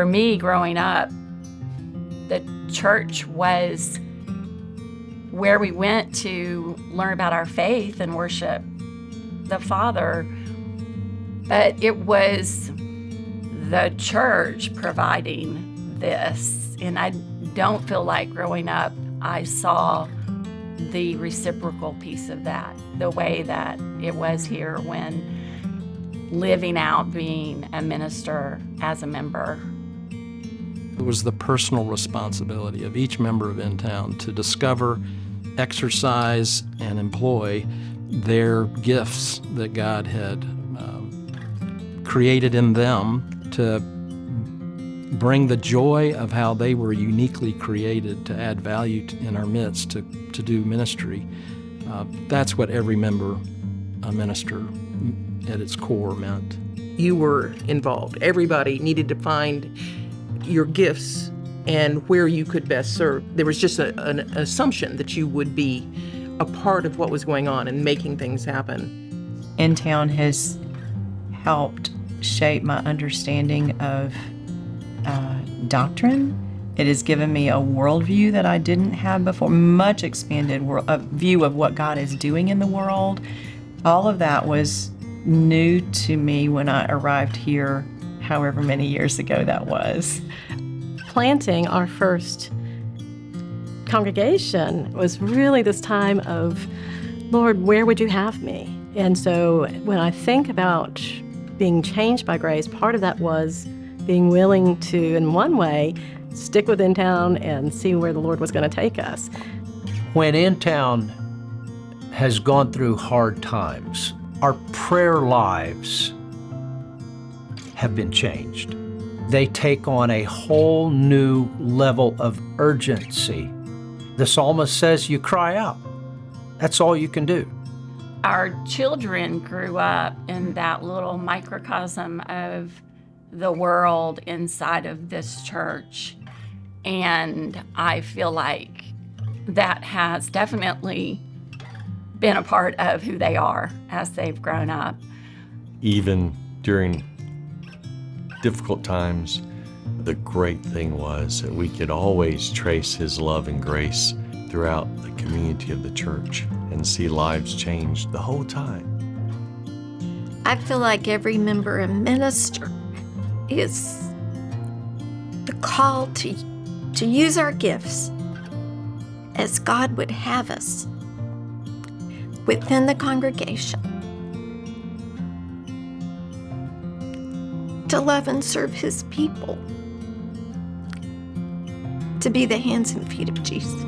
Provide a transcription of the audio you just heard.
for me, growing up, the church was where we went to learn about our faith and worship the Father. But it was the church providing this. And I don't feel like growing up I saw the reciprocal piece of that, the way that it was here when living out being a minister as a member. It was the personal responsibility of each member of Intown to discover, exercise, and employ their gifts that God had created in them to bring the joy of how they were uniquely created to add value in our midst, to do ministry. That's what every member, a minister at its core, meant. You were involved. Everybody needed to find your gifts and where you could best serve. There was just an assumption that you would be a part of what was going on and making things happen. Intown has helped shape my understanding of doctrine. It has given me a worldview that I didn't have before, much expanded a view of what God is doing in the world. All of that was new to me when I arrived here, however many years ago that was. Planting our first congregation was really this time of, Lord, where would you have me? And so when I think about being changed by grace, part of that was being willing to, in one way, stick with Intown and see where the Lord was going to take us. When Intown has gone through hard times, our prayer lives have been changed. They take on a whole new level of urgency. The psalmist says, you cry out. That's all you can do. Our children grew up in that little microcosm of the world inside of this church. And I feel like that has definitely been a part of who they are as they've grown up. Even during difficult times, the great thing was that we could always trace His love and grace throughout the community of the church and see lives changed the whole time. I feel like every member and minister is the call to use our gifts as God would have us within the congregation, to love and serve His people, to be the hands and feet of Jesus.